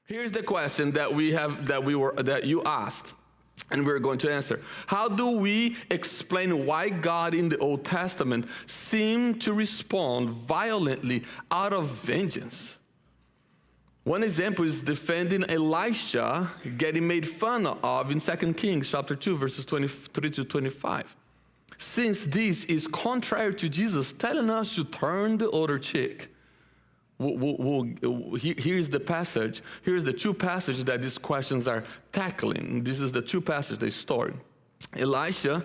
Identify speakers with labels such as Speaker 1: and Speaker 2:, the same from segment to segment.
Speaker 1: Here's the question that you asked, and we're going to answer. How do we explain why God in the Old Testament seemed to respond violently out of vengeance? One example is defending Elisha getting made fun of in 2 Kings chapter 2, verses 23 to 25. Since this is contrary to Jesus telling us to turn the other cheek, here's the passage. Here's the two passages that these questions are tackling. This is the two passages they stored. Elisha,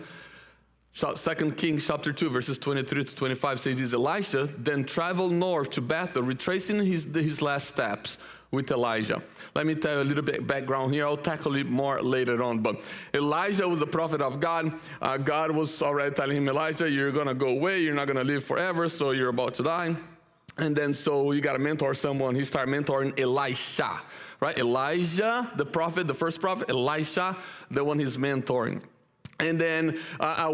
Speaker 1: 2 Kings chapter 2, verses 23 to 25 says this: Elisha then traveled north to Bethel, retracing his last steps with Elijah. Let me tell you a little bit background here. I'll tackle it more later on. But Elijah was a prophet of God. God was already telling him, Elijah, you're going to go away. You're not going to live forever, so you're about to die. And then so you got to mentor someone. He started mentoring Elisha, right? Elijah, the prophet, the first prophet, Elisha, the one he's mentoring. And then a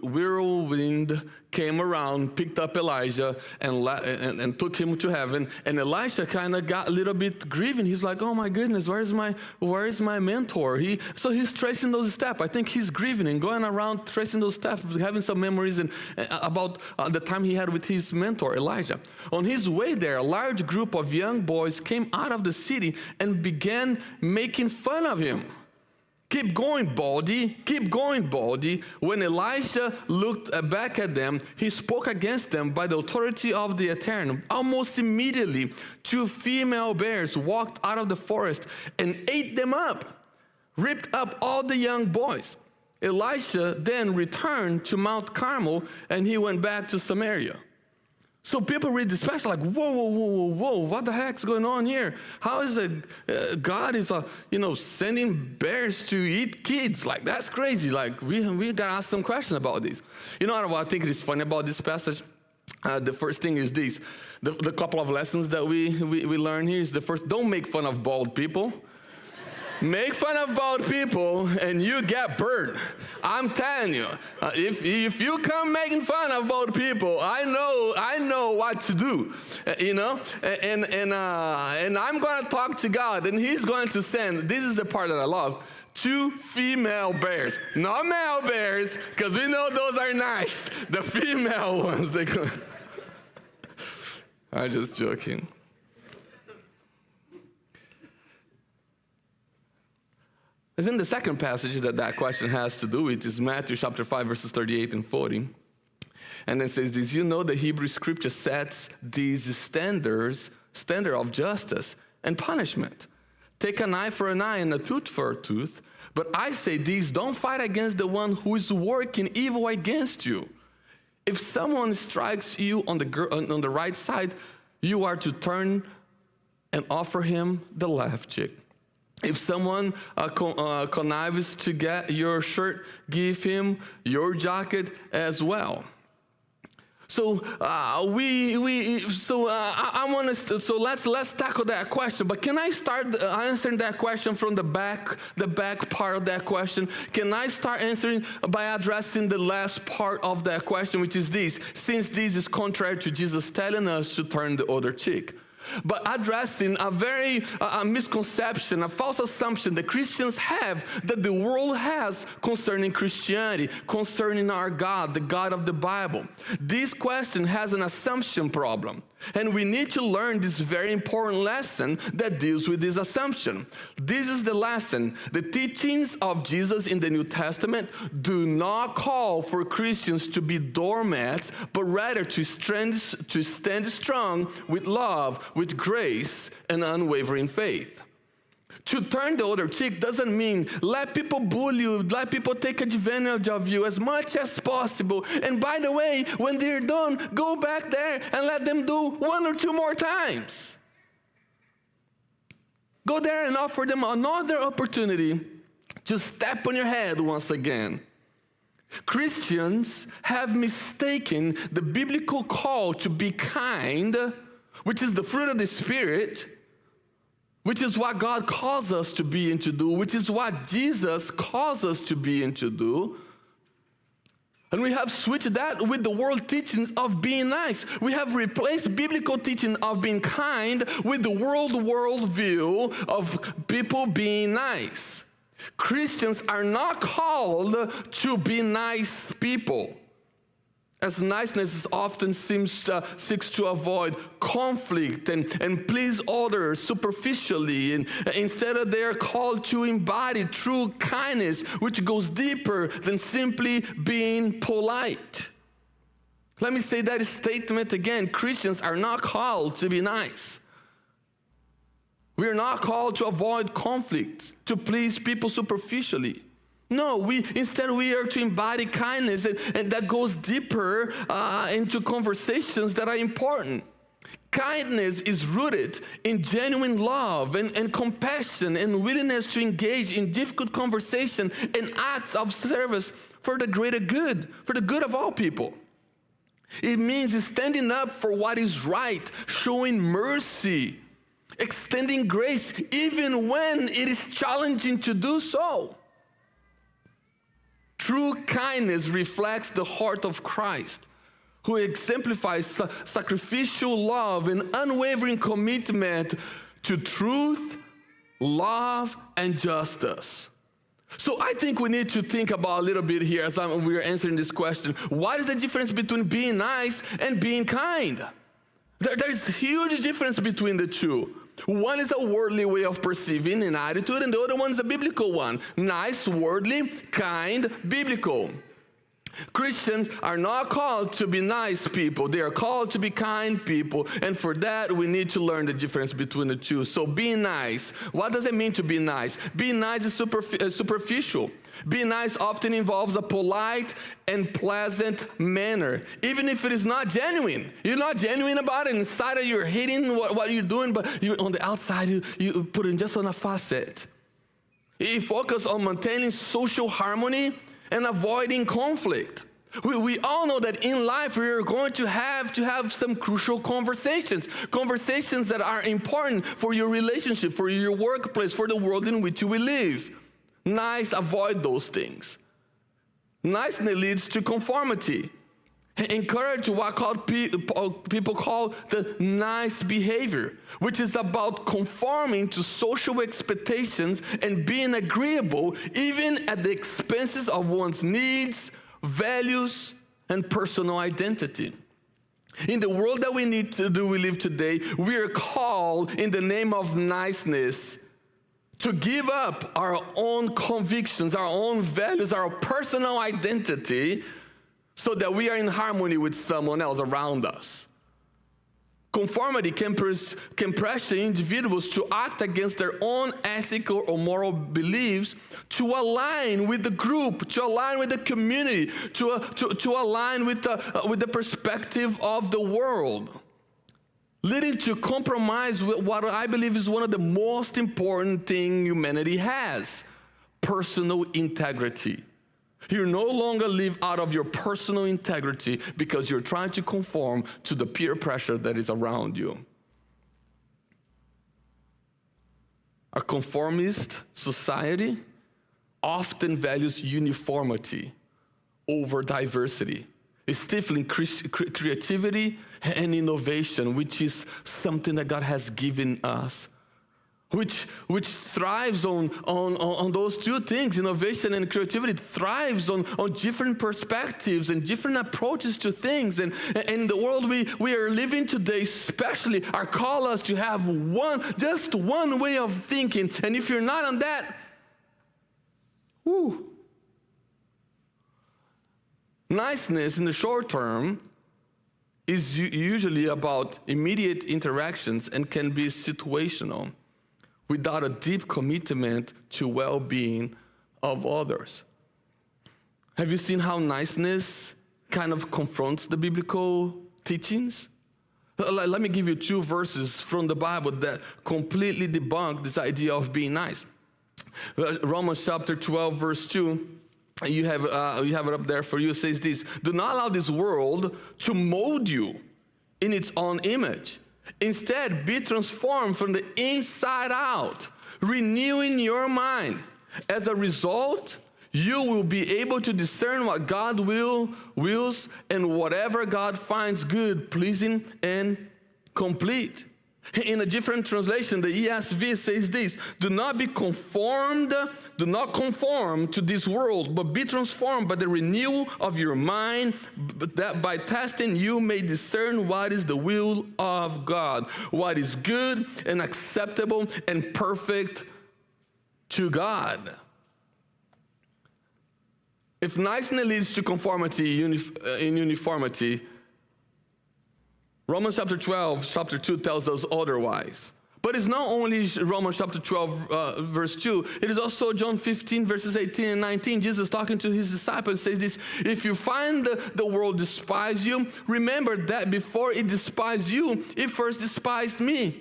Speaker 1: whirlwind came around, picked up Elijah, and took him to heaven. And Elisha kind of got a little bit grieving. He's like, "Oh my goodness, where is my mentor?" So he's tracing those steps. I think he's grieving and going around tracing those steps, having some memories about the time he had with his mentor Elijah. On his way there, a large group of young boys came out of the city and began making fun of him. Keep going, Baldy. Keep going, Baldy. When Elisha looked back at them, he spoke against them by the authority of the Eternal. Almost immediately, 2 female bears walked out of the forest and ate them up, ripped up all the young boys. Elisha then returned to Mount Carmel, and he went back to Samaria. So people read this passage like, whoa, what the heck's going on here? How is it God is, sending bears to eat kids? Like, that's crazy. Like, we got to ask some questions about this. You know what I think is funny about this passage? The first thing is this. The couple of lessons that we learn here is the first, don't make fun of bald people. Make fun of bald people and you get burned. I'm telling you, if you come making fun of bald people, I know what to do, and I'm going to talk to God, and He's going to send. This is the part that I love. 2 female bears, not male bears, because we know those are nice. The female ones, I'm just joking. And then the second passage that question has to do with is Matthew chapter 5, verses 38 and 40. And it says this: you know the Hebrew scripture sets these standard of justice and punishment. Take an eye for an eye and a tooth for a tooth. But I say these, don't fight against the one who is working evil against you. If someone strikes you on the right side, you are to turn and offer him the left cheek. If someone connives to get your shirt, give him your jacket as well. So let's tackle that question. But can I start answering that question from the back part of that question? Can I start answering by addressing the last part of that question, which is this: since this is contrary to Jesus telling us to turn the other cheek. But addressing a misconception, a false assumption that Christians have, that the world has concerning Christianity, concerning our God, the God of the Bible. This question has an assumption problem. And we need to learn this very important lesson that deals with this assumption. This is the lesson. The teachings of Jesus in the New Testament do not call for Christians to be doormats, but rather to stand strong with love, with grace, and unwavering faith. To turn the other cheek doesn't mean let people bully you, let people take advantage of you as much as possible. And by the way, when they're done, go back there and let them do 1 or 2 more times. Go there and offer them another opportunity to step on your head once again. Christians have mistaken the biblical call to be kind, which is the fruit of the Spirit, which is what God calls us to be and to do, which is what Jesus calls us to be and to do, And we have switched that with the world teachings of being nice. We have replaced biblical teaching of being kind with the worldview of people being nice. Christians are not called to be nice people, as niceness often seems seeks to avoid conflict and please others superficially. And instead, they are called to embody true kindness, which goes deeper than simply being polite. Let me say that statement again. Christians are not called to be nice. We are not called to avoid conflict, to please people superficially. No, instead we are to embody kindness, and that goes deeper into conversations that are important. Kindness is rooted in genuine love and compassion and willingness to engage in difficult conversation and acts of service for the greater good, for the good of all people. It means standing up for what is right, showing mercy, extending grace even when it is challenging to do so. True kindness reflects the heart of Christ, who exemplifies sacrificial love and unwavering commitment to truth, love, and justice. So I think we need to think about a little bit here as we're answering this question. What is the difference between being nice and being kind? There's a huge difference between the two. One is a worldly way of perceiving an attitude, and the other one is a biblical one. Nice, worldly, kind, biblical. Christians are not called to be nice people. They are called to be kind people. And for that, we need to learn the difference between the two. So being nice, what does it mean to be nice? Being nice is superficial. Being nice often involves a polite and pleasant manner, even if it is not genuine. You're not genuine about it. Inside of you're hating what you're doing, but on the outside, you put it just on a facet. You focus on maintaining social harmony and avoiding conflict. We all know that in life we are going to have some crucial conversations that are important for your relationship, for your workplace, for the world in which we live. Nice, avoid those things. Niceness leads to conformity. Encourage what people call the nice behavior, which is about conforming to social expectations and being agreeable even at the expenses of one's needs, values, and personal identity. In the world that we live today, we are called in the name of niceness to give up our own convictions, our own values, our personal identity, so that we are in harmony with someone else around us. Conformity can pressure individuals to act against their own ethical or moral beliefs to align with the group, to align with the community, to align with the perspective of the world, leading to compromise with what I believe is one of the most important things humanity has: personal integrity. You no longer live out of your personal integrity because you're trying to conform to the peer pressure that is around you. A conformist society often values uniformity over diversity, stifling creativity and innovation, which is something that God has given us, which thrives on those two things. Innovation and creativity thrives on different perspectives and different approaches to things. And the world we are living today especially are called us to have just one way of thinking. And if you're not on that, niceness in the short term is usually about immediate interactions and can be situational, without a deep commitment to well-being of others. Have you seen how niceness kind of confronts the biblical teachings? Let me give you two verses from the Bible that completely debunk this idea of being nice. Romans chapter 12, verse 2, you have it up there for you. It says this: "Do not allow this world to mold you in its own image. Instead, be transformed from the inside out, renewing your mind. As a result, you will be able to discern what God wills and whatever God finds good, pleasing, and complete. In a different translation, the ESV says this: do not conform to this world, but be transformed by the renewal of your mind, that by testing you may discern what is the will of God, what is good and acceptable and perfect to God. If niceness leads to conformity in uniformity, Romans chapter 12, chapter 2 tells us otherwise. But it's not only Romans chapter 12, verse 2. It is also John 15, verses 18 and 19. Jesus talking to his disciples says this: if you find the world despise you, remember that before it despised you, it first despised me.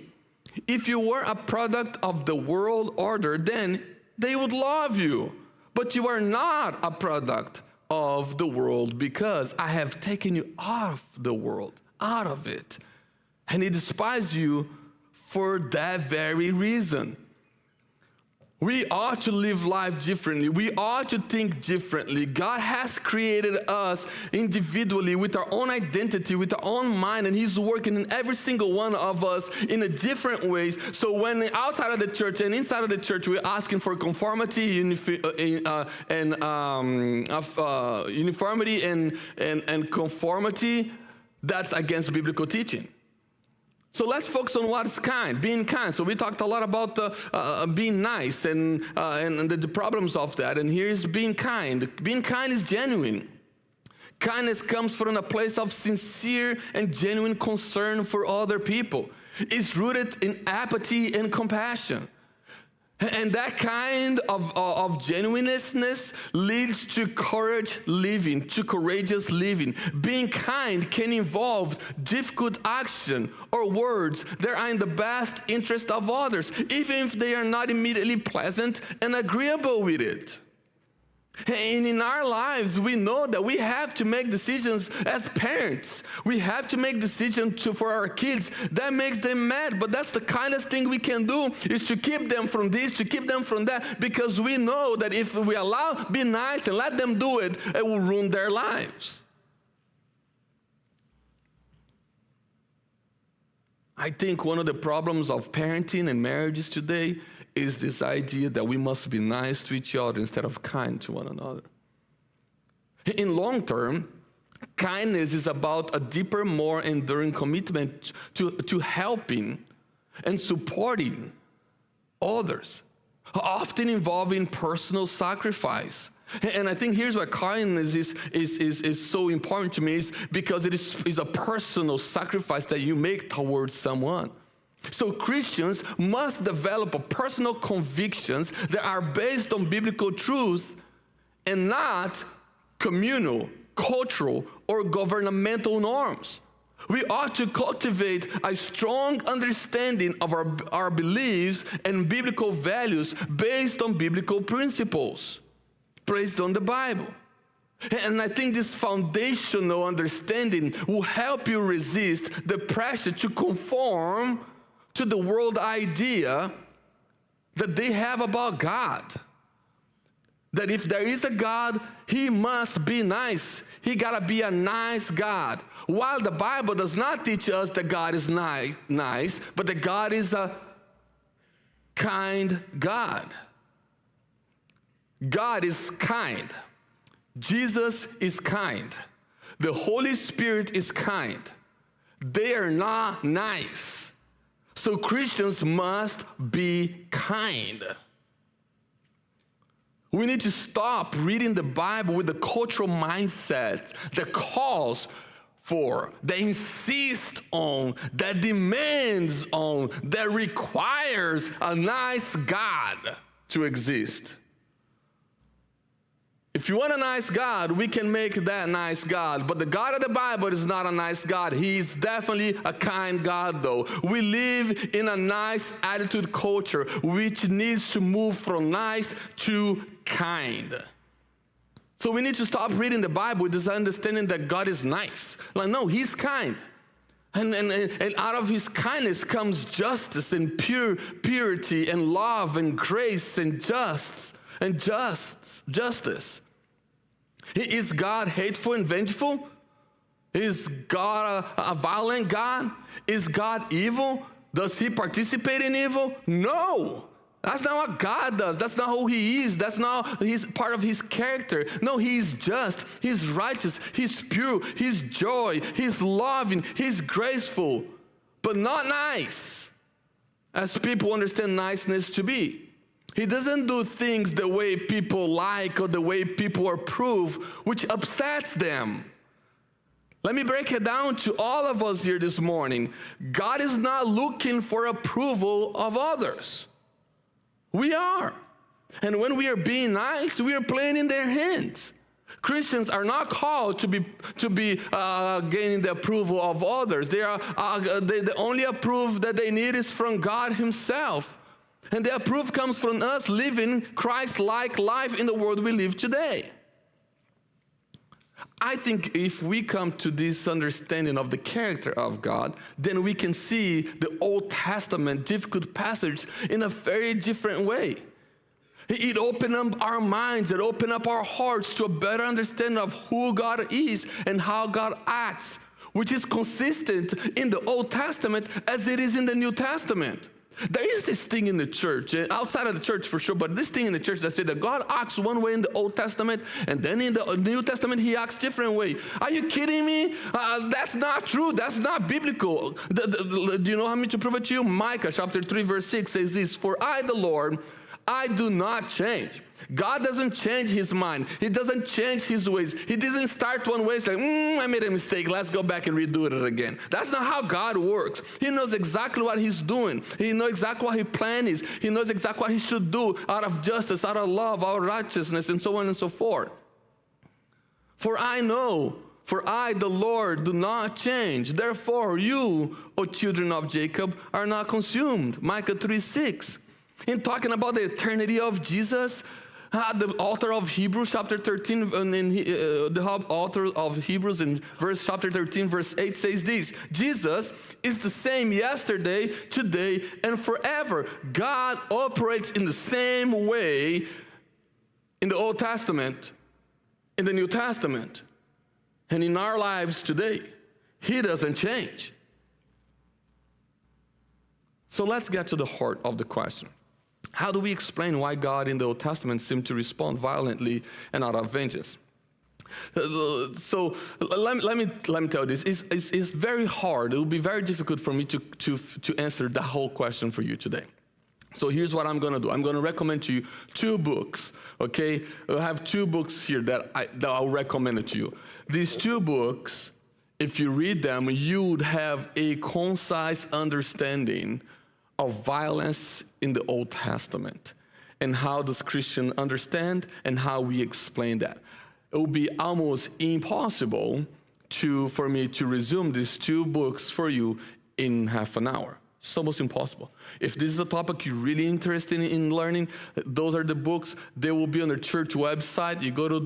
Speaker 1: If you were a product of the world order, then they would love you. But you are not a product of the world, because I have taken you off the world, out of it. And he despised you for that very reason. We ought to live life differently. We ought to think differently. God has created us individually with our own identity, with our own mind, and he's working in every single one of us in a different ways. So when outside of the church and inside of the church, we're asking for conformity, uniformity and conformity, that's against biblical teaching. So let's focus on what's kind, being kind. So we talked a lot about being nice and the problems of that. And here's being kind. Being kind is genuine. Kindness comes from a place of sincere and genuine concern for other people. It's rooted in apathy and compassion. And that kind of genuineness leads to courageous living. Being kind can involve difficult action or words that are in the best interest of others, even if they are not immediately pleasant and agreeable with it. And in our lives, we know that we have to make decisions as parents. We have to make decisions for our kids. That makes them mad, but that's the kindest thing we can do, is to keep them from this, to keep them from that, because we know that if we be nice and let them do it, it will ruin their lives. I think one of the problems of parenting and marriages today is this idea that we must be nice to each other instead of kind to one another. In long term, kindness is about a deeper, more enduring commitment to helping and supporting others, often involving personal sacrifice. And I think here's why kindness is so important to me, is because it is a personal sacrifice that you make towards someone. So Christians must develop personal convictions that are based on biblical truth and not communal, cultural, or governmental norms. We ought to cultivate a strong understanding of our beliefs and biblical values based on biblical principles, based on the Bible. And I think this foundational understanding will help you resist the pressure to conform to the world idea that they have about God. That if there is a God, he must be nice. He gotta be a nice God. While the Bible does not teach us that God is nice, but that God is a kind God. God is kind. Jesus is kind. The Holy Spirit is kind. They are not nice. So Christians must be kind. We need to stop reading the Bible with the cultural mindset that calls for, that insists on, that demands on, that requires a nice God to exist. If you want a nice God, we can make that nice God. But the God of the Bible is not a nice God. He's definitely a kind God, though. We live in a nice attitude culture, which needs to move from nice to kind. So we need to stop reading the Bible with this understanding that God is nice. Like, no, he's kind. And out of his kindness comes justice and purity and love and grace and justice. and justice. Is God hateful and vengeful? Is God a violent God? Is God evil? Does he participate in evil? No. That's not what God does. That's not who he is. That's not part of his character. No, he's just. He's righteous. He's pure. He's joy. He's loving. He's graceful. But not nice, as people understand niceness to be. He doesn't do things the way people like or the way people approve, which upsets them. Let me break it down to all of us here this morning. God is not looking for approval of others. We are. And when we are being nice, we are playing in their hands. Christians are not called to be gaining the approval of others. They the only approval that they need is from God himself. And the approval comes from us living Christ-like life in the world we live today. I think if we come to this understanding of the character of God, then we can see the Old Testament difficult passage in a very different way. It opened up our minds, it opened up our hearts to a better understanding of who God is and how God acts, which is consistent in the Old Testament as it is in the New Testament. There is this thing in the church, outside of the church for sure, but this thing in the church that said that God acts one way in the Old Testament, and then in the New Testament, he acts different way. Are you kidding me? That's not true. That's not biblical. Do you know how me to prove it to you? Micah chapter 3, verse 6 says this, "For I, the Lord, I do not change." God doesn't change his mind. He doesn't change his ways. He doesn't start one way, say, I made a mistake. Let's go back and redo it again. That's not how God works. He knows exactly what he's doing. He knows exactly what his plan is. He knows exactly what he should do out of justice, out of love, out of righteousness, and so on and so forth. For I, the Lord, do not change. Therefore, you, O children of Jacob, are not consumed. Micah 3:6. In talking about the eternity of Jesus, the author of Hebrews chapter 13, the author of Hebrews in chapter 13, verse 8 says this, Jesus is the same yesterday, today, and forever. God operates in the same way in the Old Testament, in the New Testament, and in our lives today. He doesn't change. So let's get to the heart of the question. How do we explain why God in the Old Testament seemed to respond violently and out of vengeance? So let me tell you this. It's very hard. It will be very difficult for me to answer the whole question for you today. So here's what I'm going to do. I'm going to recommend to you 2 books, okay? I have 2 books here that I'll recommend to you. These 2 books, if you read them, you would have a concise understanding of violence in the Old Testament and how does Christian understand and how we explain that. It will be almost impossible for me to resume these 2 books for you in half an hour. It's almost impossible. If this is a topic you're really interested in learning, those are the books. They will be on the church website. You go to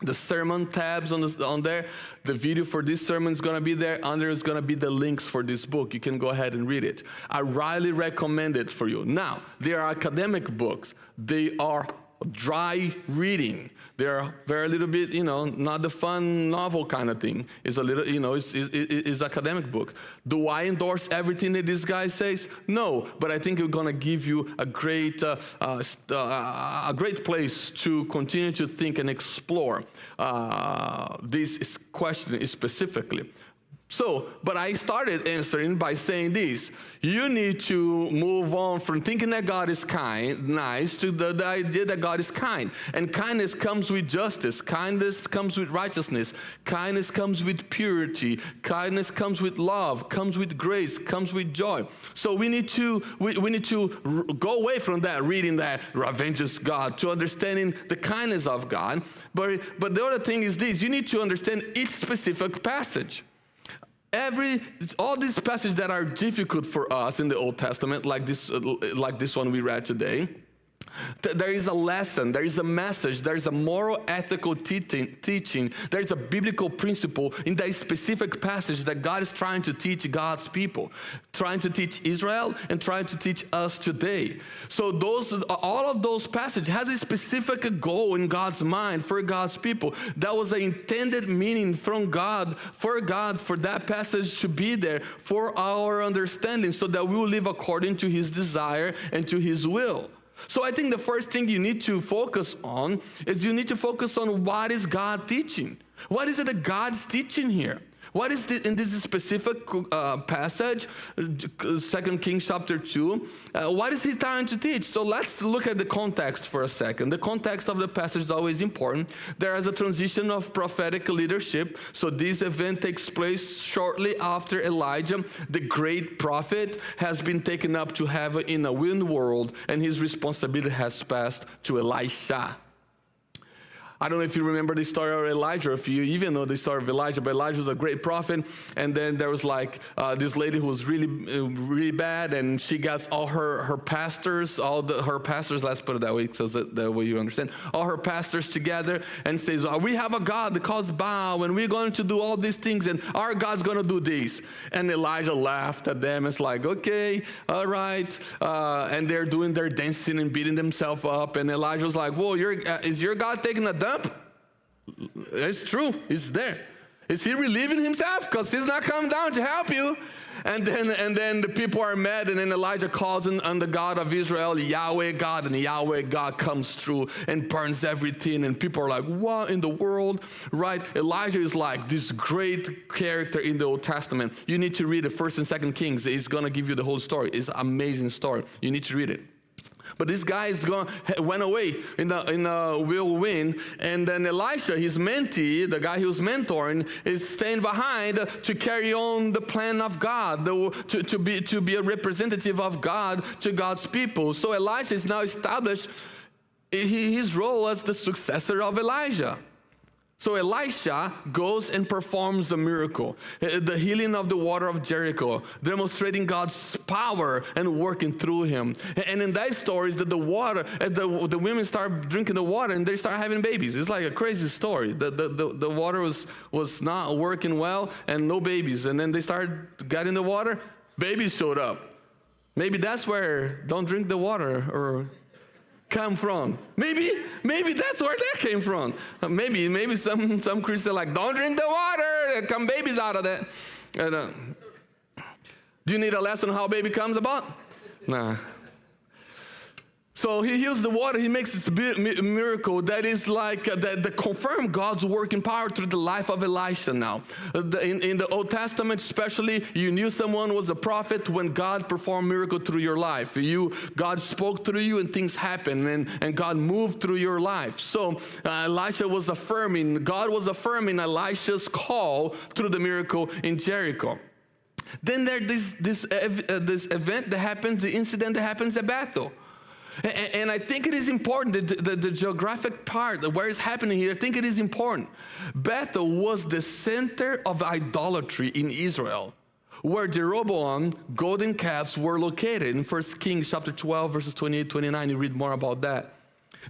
Speaker 1: the sermon tabs on there. The video for this sermon is going to be there. Under is going to be the links for this book. You can go ahead and read it. I highly recommend it for you. Now, they are academic books. They are dry reading. They're very little bit, not the fun novel kind of thing. It's a little, it's academic book. Do I endorse everything that this guy says? No, but I think it's going to give you a great place to continue to think and explore this question specifically. But I started answering by saying this. You need to move on from thinking that God is nice, to the idea that God is kind. And kindness comes with justice. Kindness comes with righteousness. Kindness comes with purity. Kindness comes with love, comes with grace, comes with joy. So we need to go away from that, reading that revenges God, to understanding the kindness of God. But the other thing is this. You need to understand each specific passage. All these passages that are difficult for us in the Old Testament, like this one we read today, There is a lesson, there is a message, there is a moral, ethical teaching, there is a biblical principle in that specific passage that God is trying to teach God's people, trying to teach Israel and trying to teach us today. So all of those passages has a specific goal in God's mind for God's people. That was the intended meaning from God, for that passage to be there for our understanding so that we will live according to His desire and to His will. So I think the first thing you need to focus on is you need to focus on what is God teaching. What is it that God's teaching here? What is in this specific passage, 2 Kings chapter 2, what is he trying to teach? So let's look at the context for a second. The context of the passage is always important. There is a transition of prophetic leadership. So this event takes place shortly after Elijah, the great prophet, has been taken up to heaven in a wind world, and his responsibility has passed to Elisha. I don't know if you remember the story of Elijah, if you even know the story of Elijah, but Elijah was a great prophet, and then there was this lady who was really bad, and she got all her pastors, let's put it that way, so that way you understand, all her pastors together and says, we have a God that calls Baal, and we're going to do all these things, and our God's going to do this. And Elijah laughed at them. It's like, okay, all right, and they're doing their dancing and beating themselves up, and Elijah was like, whoa, is your God taking a dump? It's true, he's there. Is he relieving himself? Because he's not coming down to help you. And then the people are mad, and then Elijah calls on the God of Israel, Yahweh God, and Yahweh God comes through and burns everything, and people are like, what in the world, right? Elijah is like this great character in the Old Testament. You need to read the 1st and 2nd Kings. It's going to give you the whole story. It's an amazing story. You need to read it. But this guy went away in a whirlwind, and then Elisha, his mentee, the guy he was mentoring, is staying behind to carry on the plan of God, to be a representative of God to God's people. So Elisha is now established his role as the successor of Elijah. So Elisha goes and performs a miracle, the healing of the water of Jericho, demonstrating God's power and working through him. And in that story is that the women start drinking the water and they start having babies. It's like a crazy story. The water was not working well and no babies. And then they started getting the water, babies showed up. Maybe that's where don't drink the water or come from. Maybe that's where that came from. Maybe some Christians are like, don't drink the water, there come babies out of that. And, do you need a lesson on how baby comes about? Nah. So he heals the water, he makes this miracle that is like, that confirm God's working power through the life of Elisha now. In the Old Testament especially, you knew someone was a prophet when God performed miracle through your life. God spoke through you and things happened, and God moved through your life. So God was affirming Elisha's call through the miracle in Jericho. Then there's this event that happens, the incident that happens at Bethel. And I think it is important, the geographic part, where it's happening here, I think it is important. Bethel was the center of idolatry in Israel, where Jeroboam golden calves were located. In 1 Kings chapter 12, verses 28, 29, you read more about that.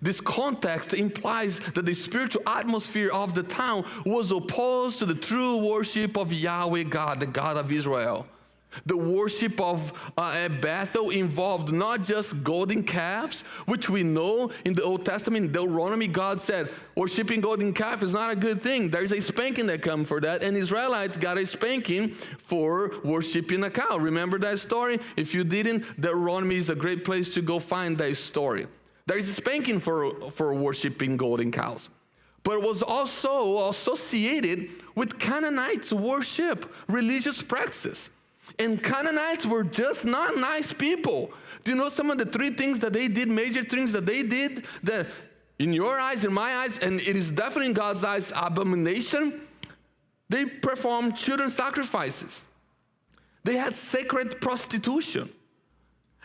Speaker 1: This context implies that the spiritual atmosphere of the town was opposed to the true worship of Yahweh God, the God of Israel. The worship of Bethel involved not just golden calves, which we know in the Old Testament, in Deuteronomy, God said, worshiping golden calf is not a good thing. There's a spanking that comes for that, and Israelites got a spanking for worshiping a cow. Remember that story? If you didn't, Deuteronomy is a great place to go find that story. There is a spanking for worshiping golden cows. But it was also associated with Canaanites worship, religious practices. And Canaanites were just not nice people. Do you know some of the three things that they did, major things that they did, that in your eyes, in my eyes, and it is definitely in God's eyes, abomination? They performed children sacrifices. They had sacred prostitution.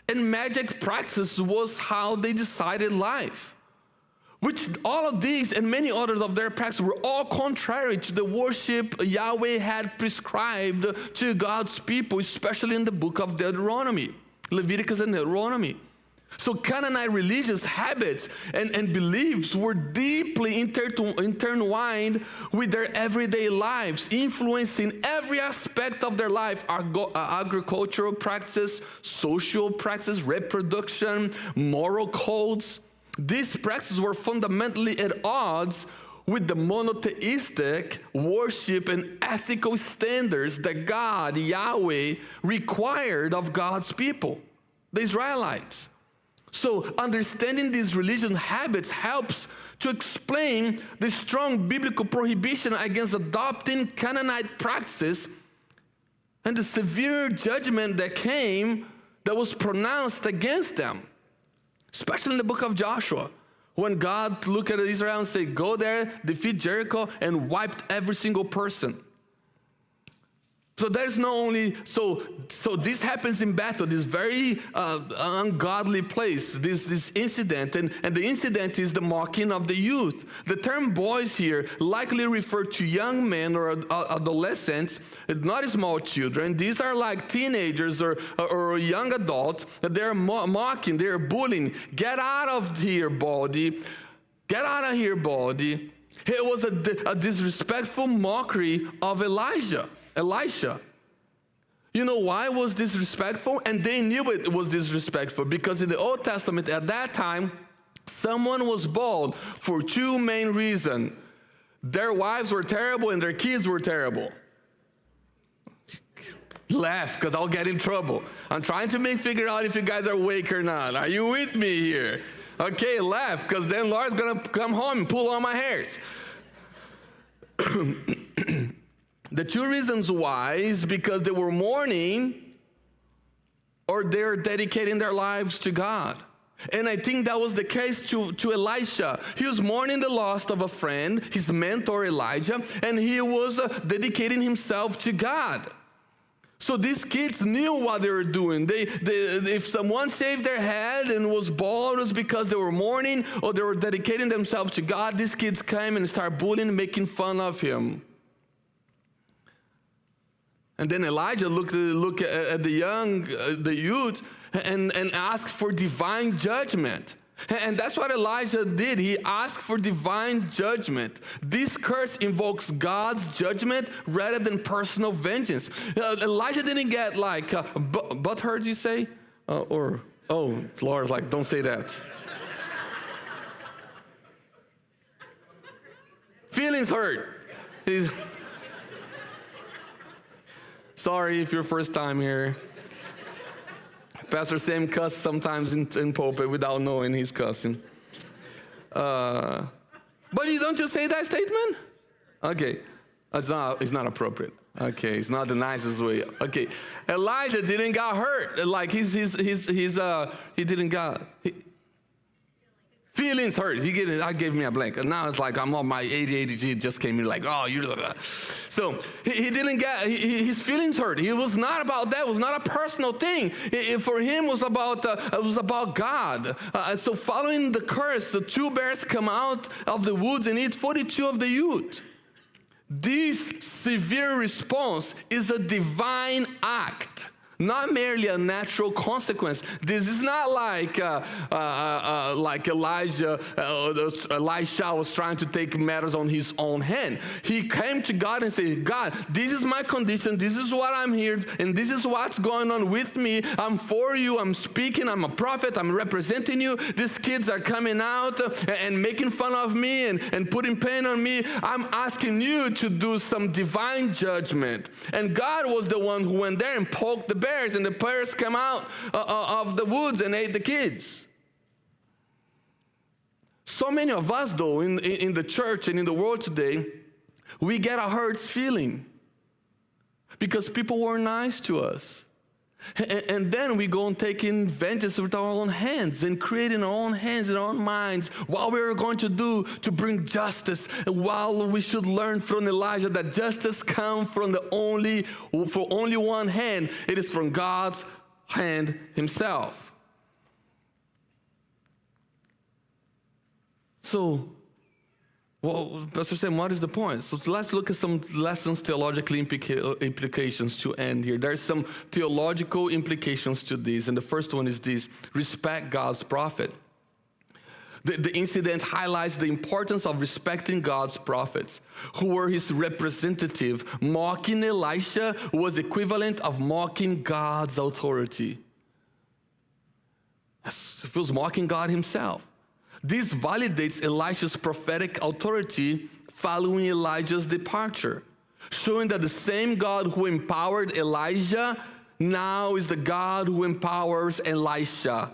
Speaker 1: And magic practice was how they decided life. Which all of these and many others of their practices were all contrary to the worship Yahweh had prescribed to God's people, especially in the book of Deuteronomy, Leviticus and Deuteronomy. So Canaanite religious habits and beliefs were deeply intertwined with their everyday lives, influencing every aspect of their life: agricultural practices, social practices, reproduction, moral codes. These practices were fundamentally at odds with the monotheistic worship and ethical standards that God, Yahweh, required of God's people, the Israelites. So understanding these religious habits helps to explain the strong biblical prohibition against adopting Canaanite practices and the severe judgment that was pronounced against them, especially in the book of Joshua, when God looked at Israel and said, go there, defeat Jericho, and wiped every single person. So there's not only, so this happens in Bethel, this very ungodly place, this incident, and the incident is the mocking of the youth. The term boys here likely refer to young men or adolescents, not small children. These are like teenagers or young adults that they're mocking, they're bullying. Get out of here, baldy. Get out of here, baldy. It was a disrespectful mockery of Elisha. You know why it was disrespectful? And they knew it was disrespectful because in the Old Testament at that time, someone was bald for two main reasons. Their wives were terrible and their kids were terrible. Laugh, because I'll get in trouble. I'm trying to figure out if you guys are awake or not. Are you with me here? Okay, laugh, because then Laura's going to come home and pull all my hairs. The two reasons why is because they were mourning or they're dedicating their lives to God. And I think that was the case to Elisha. He was mourning the loss of a friend, his mentor Elijah, and he was dedicating himself to God. So these kids knew what they were doing. If someone shaved their head and was bald, it was because they were mourning or they were dedicating themselves to God. These kids came and started bullying and making fun of him. And then Elijah looked at the youth and asked for divine judgment. And that's what Elijah did. He asked for divine judgment. This curse invokes God's judgment rather than personal vengeance. Elijah didn't get like butthurt, you say? Laura's like, don't say that. Feelings hurt. Sorry if you're first time here. Pastor Sam cuss sometimes in pulpit without knowing he's cussing. But you don't just say that statement? Okay, it's not appropriate. Okay, it's not the nicest way. Okay, Elijah didn't got hurt. Like he didn't got. Feelings hurt. I gave me a blank. And now it's like I'm on my ADHD just came in like, oh, you're. So he didn't get, his feelings hurt. It was not about that. It was not a personal thing. For him, it was about God. So following the curse, the two bears come out of the woods and eat 42 of the youth. This severe response is a divine act, not merely a natural consequence. This is not like Elisha was trying to take matters on his own hand. He came to God and said, God, this is my condition, this is what I'm here, and this is what's going on with me. I'm for you, I'm speaking, I'm a prophet, I'm representing you. These kids are coming out and making fun of me and putting pain on me. I'm asking you to do some divine judgment. And God was the one who went there and poked the bears, and the bears come out of the woods and ate the kids. So many of us, though, in the church and in the world today, we get a hurt feeling because people were nice to us. And then we go and take in vengeance with our own hands and create in our own hands and our own minds what we are going to do to bring justice. While we should learn from Elijah that justice comes from only one hand. It is from God's hand himself. So Well, Pastor Sam, what is the point? So let's look at some lessons, theological implications to end here. There's some theological implications to this, and the first one is this: respect God's prophet. The incident highlights the importance of respecting God's prophets, who were his representative. Mocking Elisha was equivalent of mocking God's authority. He was mocking God himself. This validates Elisha's prophetic authority following Elijah's departure, showing that the same God who empowered Elijah now is the God who empowers Elisha.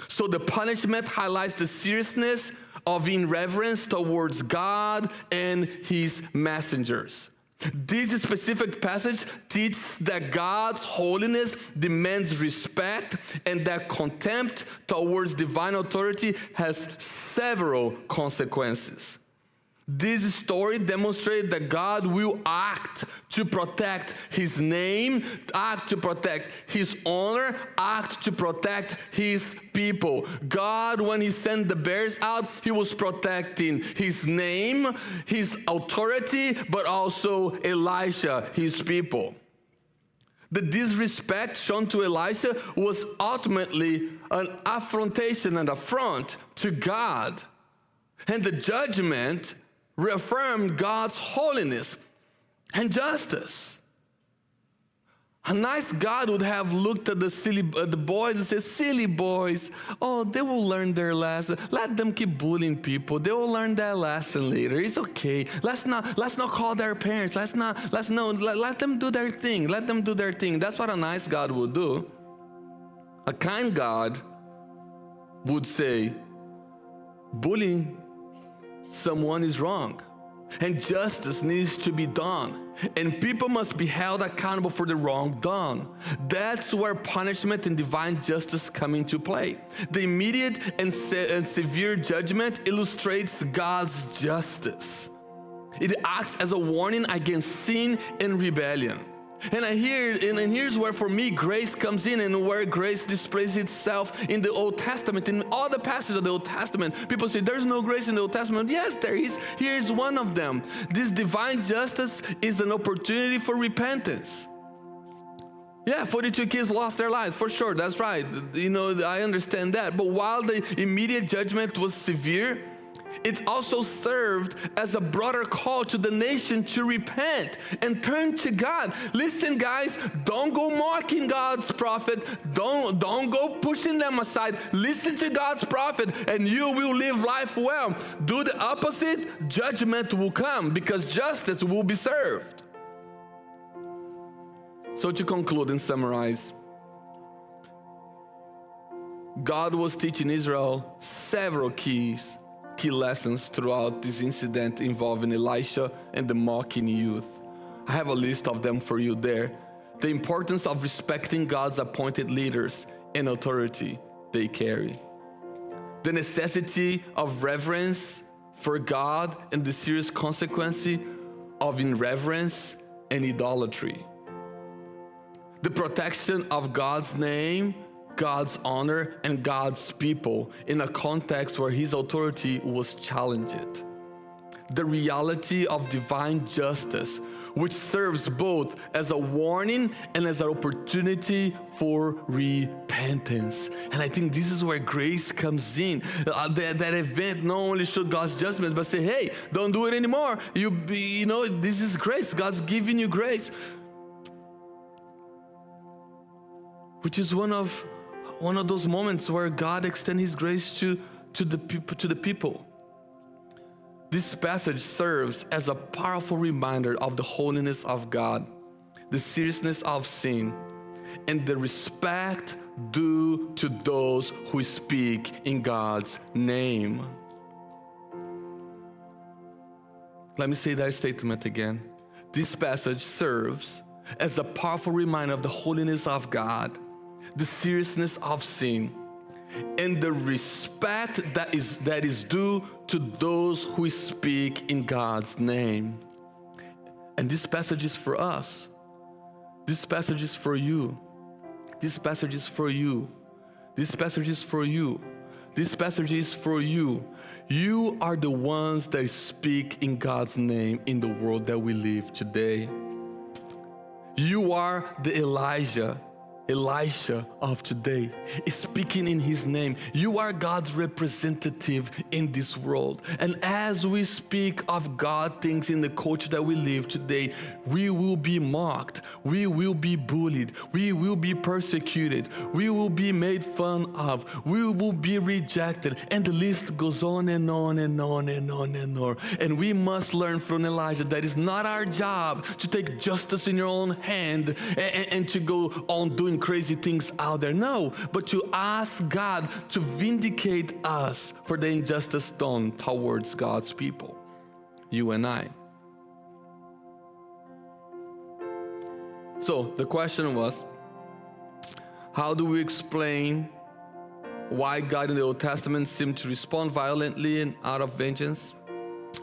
Speaker 1: So the punishment highlights the seriousness of irreverence towards God and his messengers. This specific passage teaches that God's holiness demands respect and that contempt towards divine authority has several consequences. This story demonstrates that God will act to protect his name, act to protect his honor, act to protect his people. God, when he sent the bears out, he was protecting his name, his authority, but also Elisha, his people. The disrespect shown to Elisha was ultimately an affrontation and affront to God. And the judgment reaffirmed God's holiness and justice. A nice God would have looked at the boys and said, silly boys, oh, they will learn their lesson. Let them keep bullying people. They will learn that lesson later. It's okay. Let's not call their parents. Let them do their thing. Let them do their thing. That's what a nice God would do. A kind God would say, bullying someone is wrong, and justice needs to be done, and people must be held accountable for the wrong done. That's where punishment and divine justice come into play. The immediate and severe judgment illustrates God's justice. It acts as a warning against sin and rebellion. And here's where, for me, grace comes in, and where grace displays itself in the Old Testament. In all the passages of the Old Testament, people say, there's no grace in the Old Testament. Yes, there is. Here's one of them. This divine justice is an opportunity for repentance. Yeah, 42 kids lost their lives, for sure. That's right. I understand that. But while the immediate judgment was severe, it also served as a broader call to the nation to repent and turn to God. Listen, guys, don't go mocking God's prophet. Don't go pushing them aside. Listen to God's prophet and you will live life well. Do the opposite, judgment will come because justice will be served. So to conclude and summarize, God was teaching Israel several key lessons throughout this incident involving Elisha and the mocking youth. I have a list of them for you there. The importance of respecting God's appointed leaders and authority they carry. The necessity of reverence for God and the serious consequence of irreverence and idolatry. The protection of God's name, God's honor, and God's people in a context where his authority was challenged. The reality of divine justice, which serves both as a warning and as an opportunity for repentance. And I think this is where grace comes in. That event not only showed God's judgment, but say, hey, don't do it anymore. This is grace. God's giving you grace. Which is one of those moments where God extends his grace to the people. This passage serves as a powerful reminder of the holiness of God, the seriousness of sin, and the respect due to those who speak in God's name. Let me say that statement again. This passage serves as a powerful reminder of the holiness of God, the seriousness of sin, and the respect that is due to those who speak in God's name. And this passage is for us. This passage is for you. This passage is for you. This passage is for you. This passage is for you. You are the ones that speak in God's name in the world that we live today. You are the Elisha of today, is speaking in his name. You are God's representative in this world. And as we speak of God things in the culture that we live today, we will be mocked, we will be bullied, we will be persecuted, we will be made fun of, we will be rejected, and the list goes on and on and on and on and on. And we must learn from Elijah that it's not our job to take justice in your own hand and to go on doing crazy things out there. No, but to ask God to vindicate us for the injustice done towards God's people, you and I. So the question was, how do we explain why God in the Old Testament seemed to respond violently and out of vengeance?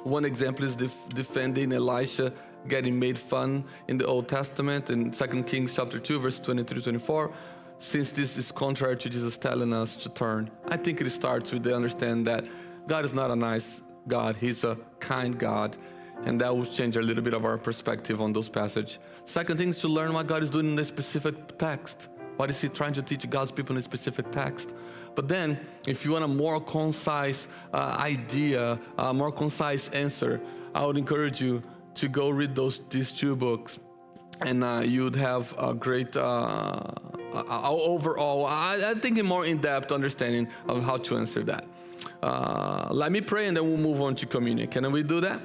Speaker 1: One example is defending Elisha getting made fun in the Old Testament in 2 Kings chapter 2, verse 23-24, since this is contrary to Jesus telling us to turn. I think it starts with the understanding that God is not a nice God, he's a kind God, and that will change a little bit of our perspective on those passages. Second thing is to learn what God is doing in a specific text. What is he trying to teach God's people in a specific text? But then, if you want a more concise idea, a more concise answer, I would encourage you to go read these two books, and you'd have a great overall, I think a more in-depth understanding of how to answer that. Let me pray, and then we'll move on to communion. Can we do that?